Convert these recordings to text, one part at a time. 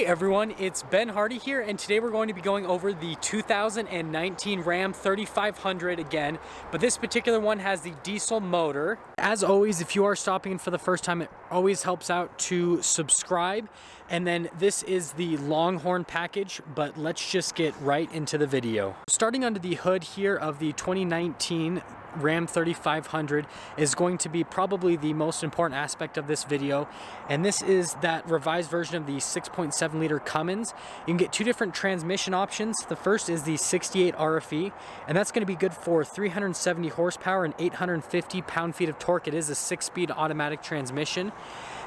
everyone, it's Ben Hardy here, and today we're going to be going over the 2019 Ram 3500 again, but this particular one has the diesel motor. As always, if you are stopping in for the first time, it always helps out to subscribe. And then this is the Longhorn package, but let's just get right into the video. Starting under the hood here of the 2019 Ram 3500 is going to be probably the most important aspect of this video, and this is that revised version of the 6.7 liter Cummins. You can get two different transmission options. The first is the 68 RFE, and that's going to be good for 370 horsepower and 850 pound-feet of torque. It is a 6-speed automatic transmission.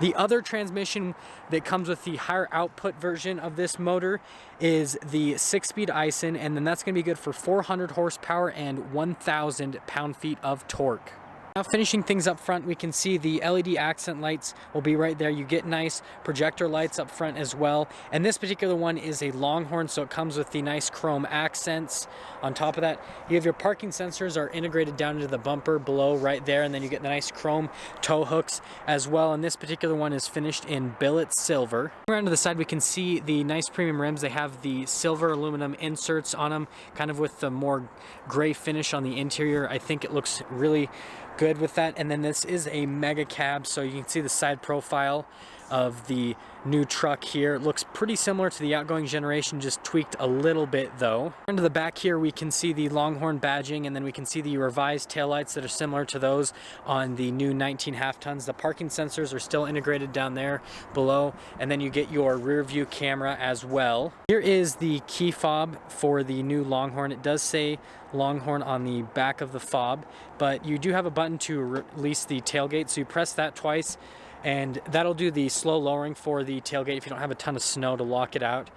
The other transmission that comes with the higher output version of this motor is the 6-speed Ison, and then that's going to be good for 400 horsepower and 1,000 pound-feet of torque. Now finishing things up front, we can see the LED accent lights will be right there. You get nice projector lights up front as well. And this particular one is a Longhorn, so it comes with the nice chrome accents. On top of that, you have your parking sensors are integrated down into the bumper below right there, and then you get the nice chrome tow hooks as well. And this particular one is finished in billet silver. Around to the side, we can see the nice premium rims. They have the silver aluminum inserts on them, kind of with the more gray finish on the interior. I think it looks really good with that. And then this is a Mega Cab, so you can see the side profile of the new truck here. It looks pretty similar to the outgoing generation, just tweaked a little bit though. Into the back here, we can see the Longhorn badging, and then we can see the revised taillights that are similar to those on the new 19 half tons. The parking sensors are still integrated down there below, and then you get your rear view camera as well. Here is the key fob for the new Longhorn. It does say Longhorn on the back of the fob, but you do have a button to release the tailgate, so you press that twice, and that'll do the slow lowering for the tailgate if you don't have a ton of snow to lock it out.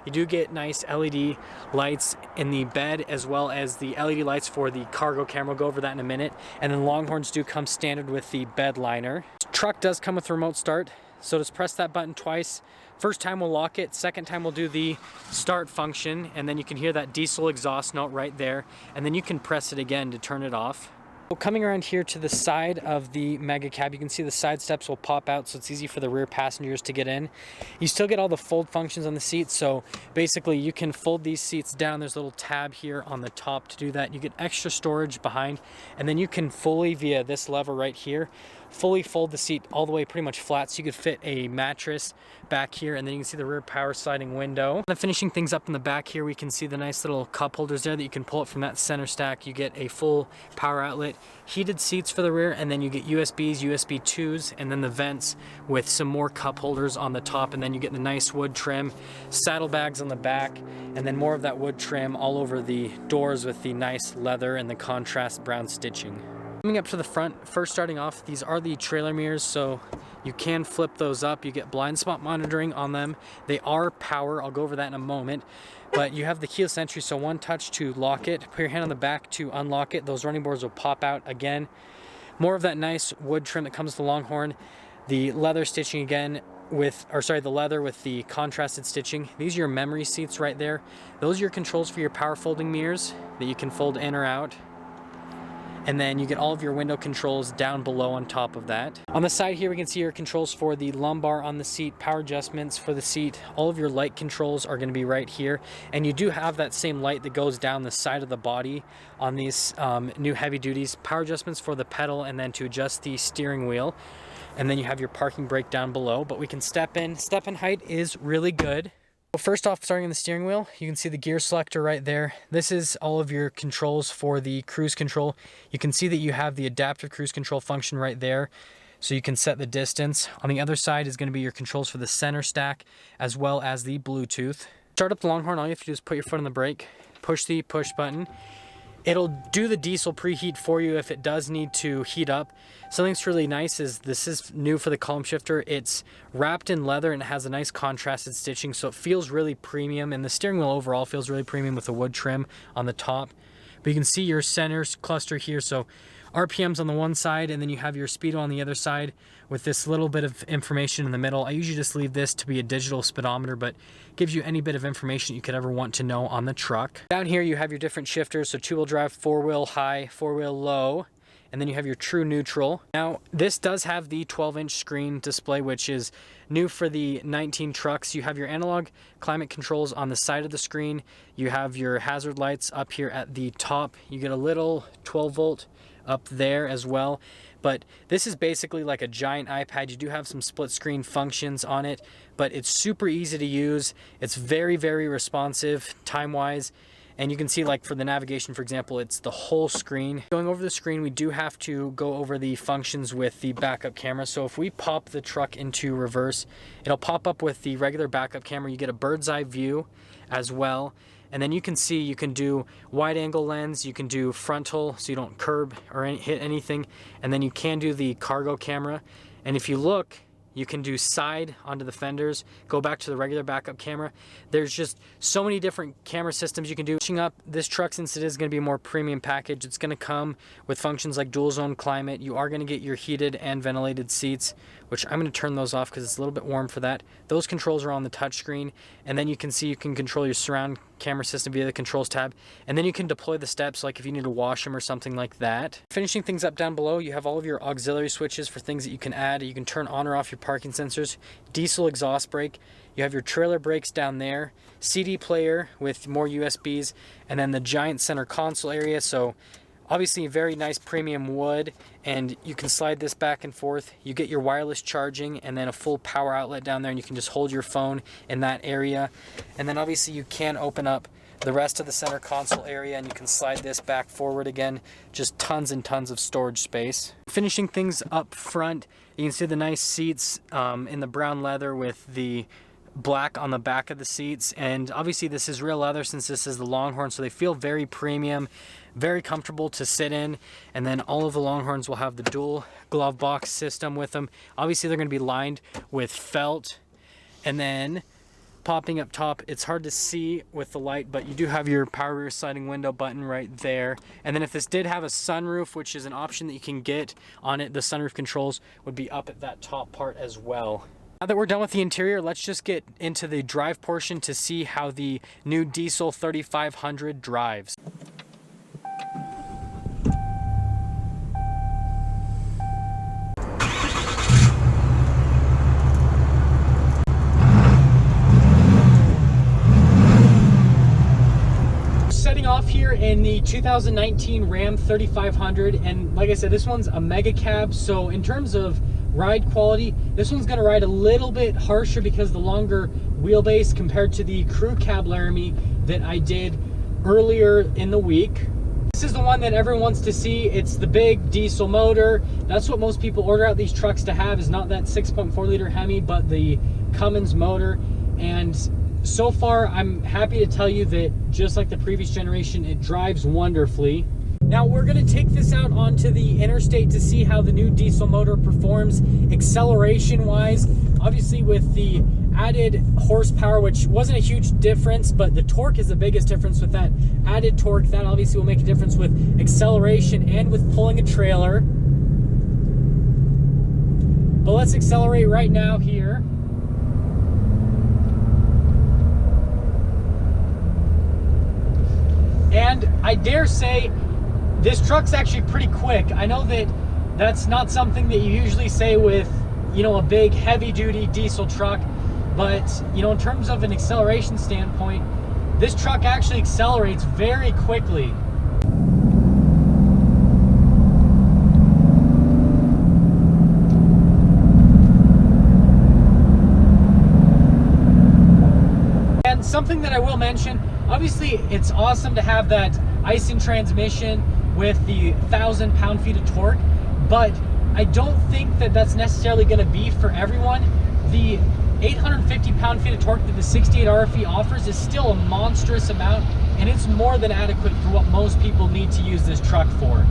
You do get nice LED lights in the bed, as well as the LED lights for the cargo camera. We'll go over that in a minute. And then Longhorns do come standard with the bed liner. This truck does come with remote start, so just press that button twice. First time we'll lock it, second time we'll do the start function, and then you can hear that diesel exhaust note right there, and then you can press it again to turn it off. Coming around here to the side of the Mega Cab, you can see the side steps will pop out, so it's easy for the rear passengers to get in. You still get all the fold functions on the seats, so basically you can fold these seats down. There's a little tab here on the top to do that. You get extra storage behind, and then you can fully, via this lever right here, fully fold the seat all the way pretty much flat, so you could fit a mattress back here, and then you can see the rear power sliding window. And then finishing things up in the back here, we can see the nice little cup holders there that you can pull up from that center stack. You get a full power outlet, heated seats for the rear, and then you get USBs, USB 2s, and then the vents with some more cup holders on the top, and then you get the nice wood trim, saddlebags on the back, and then more of that wood trim all over the doors with the nice leather and the contrast brown stitching. Coming up to the front, first starting off, these are the trailer mirrors, so you can flip those up. You get blind spot monitoring on them. They are power, I'll go over that in a moment, but you have the keyless entry, so one touch to lock it, put your hand on the back to unlock it. Those running boards will pop out again. More of that nice wood trim that comes with the Longhorn. The leather stitching again the leather with the contrasted stitching. These are your memory seats right there. Those are your controls for your power folding mirrors that you can fold in or out. And then you get all of your window controls down below on top of that. On the side here, we can see your controls for the lumbar on the seat, power adjustments for the seat. All of your light controls are going to be right here. And you do have that same light that goes down the side of the body on these new heavy duties. Power adjustments for the pedal, and then to adjust the steering wheel. And then you have your parking brake down below, but we can step in. Step in height is really good. Well, first off, starting on the steering wheel, you can see the gear selector right there. This is all of your controls for the cruise control. You can see that you have the adaptive cruise control function right there, so you can set the distance. On the other side is going to be your controls for the center stack, as well as the Bluetooth. Start up the Longhorn, all you have to do is put your foot on the brake, push the push button. It'll do the diesel preheat for you if it does need to heat up. Something that's really nice is this is new for the column shifter. It's wrapped in leather and it has a nice contrasted stitching, so it feels really premium, and the steering wheel overall feels really premium with the wood trim on the top. But you can see your center cluster here, so RPMs on the one side, and then you have your speedo on the other side with this little bit of information in the middle. I usually just leave this to be a digital speedometer, but gives you any bit of information you could ever want to know on the truck. Down here you have your different shifters, so 2-wheel drive, 4-wheel high, 4-wheel low, and then you have your true neutral. Now, this does have the 12-inch screen display, which is new for the 19 trucks. You have your analog climate controls on the side of the screen. You have your hazard lights up here at the top. You get a little 12-volt up there as well. But this is basically like a giant iPad. You do have some split screen functions on it, but it's super easy to use. It's very, very responsive time-wise. And you can see, like for the navigation, for example, it's the whole screen. Going over the screen, we do have to go over the functions with the backup camera. So if we pop the truck into reverse, it'll pop up with the regular backup camera. You get a bird's eye view as well. And then you can see you can do wide angle lens, you can do frontal so you don't curb or hit anything. And then you can do the cargo camera. And if you look, you can do side onto the fenders, go back to the regular backup camera. There's just so many different camera systems you can do. Finishing up this truck, since it is going to be a more premium package, it's going to come with functions like dual zone climate. You are going to get your heated and ventilated seats, which I'm going to turn those off because it's a little bit warm for that. Those controls are on the touchscreen, and then you can see you can control your surround camera system via the controls tab, and then you can deploy the steps like if you need to wash them or something like that. Finishing things up down below, you have all of your auxiliary switches for things that you can add. You can turn on or off your parking sensors, diesel exhaust brake, you have your trailer brakes down there, CD player with more USBs, and then the giant center console area. So obviously very nice premium wood, and you can slide this back and forth. You get your wireless charging and then a full power outlet down there, and you can just hold your phone in that area. And then obviously you can open up the rest of the center console area, and you can slide this back forward again. Just tons and tons of storage space. Finishing things up front, you can see the nice seats in the brown leather with the black on the back of the seats, and obviously this is real leather since this is the Longhorn, so they feel very premium, very comfortable to sit in. And then all of the Longhorns will have the dual glove box system with them. Obviously they're going to be lined with felt. And then popping up top, it's hard to see with the light, but you do have your power rear sliding window button right there. And then if this did have a sunroof, which is an option that you can get on it, the sunroof controls would be up at that top part as well. Now that we're done with the interior, let's just get into the drive portion to see how the new diesel 3500 drives. Setting off here in the 2019 Ram 3500, and like I said, this one's a Mega Cab, so in terms of ride quality, this one's going to ride a little bit harsher because the longer wheelbase compared to the Crew Cab Laramie that I did earlier in the week. This is the one that everyone wants to see. It's the big diesel motor. That's what most people order out these trucks to have, is not that 6.4 liter Hemi, but the Cummins motor. And so far, I'm happy to tell you that just like the previous generation, it drives wonderfully. Now we're going to take this out onto the interstate to see how the new diesel motor performs acceleration wise. Obviously with the added horsepower, which wasn't a huge difference, but the torque is the biggest difference with that added torque. That obviously will make a difference with acceleration and with pulling a trailer. But let's accelerate right now here. And I dare say this truck's actually pretty quick. I know that that's not something that you usually say with, you know, a big heavy duty diesel truck, but you know, in terms of an acceleration standpoint, this truck actually accelerates very quickly. And something that I will mention, obviously it's awesome to have that icing transmission with the 1,000 pound-feet of torque, but I don't think that that's necessarily going to be for everyone. The 850 pound-feet of torque that the 68 RFE offers is still a monstrous amount, and it's more than adequate for what most people need to use this truck for.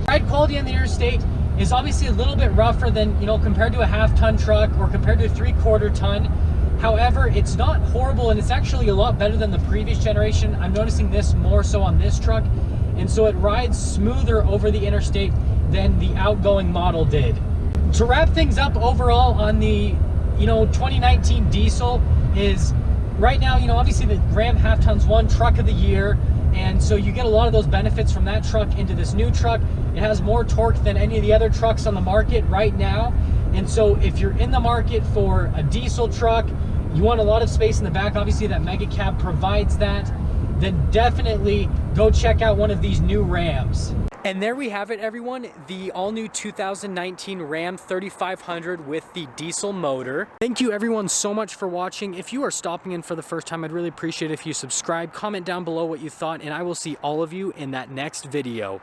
Ride quality on the interstate is obviously a little bit rougher than, you know, compared to a half-ton truck or compared to a 3/4 ton. However, it's not horrible, and it's actually a lot better than the previous generation. I'm noticing this more so on this truck, and so it rides smoother over the interstate than the outgoing model did. To wrap things up overall on the, you know, 2019 diesel is right now, you know, obviously the Ram half ton's won truck of the year. And so you get a lot of those benefits from that truck into this new truck. It has more torque than any of the other trucks on the market right now. And so if you're in the market for a diesel truck, you want a lot of space in the back, obviously that Mega Cab provides that, then definitely go check out one of these new Rams. And there we have it, everyone, the all-new 2019 Ram 3500 with the diesel motor. Thank you everyone so much for watching. If you are stopping in for the first time, I'd really appreciate it if you subscribe, comment down below what you thought, and I will see all of you in that next video.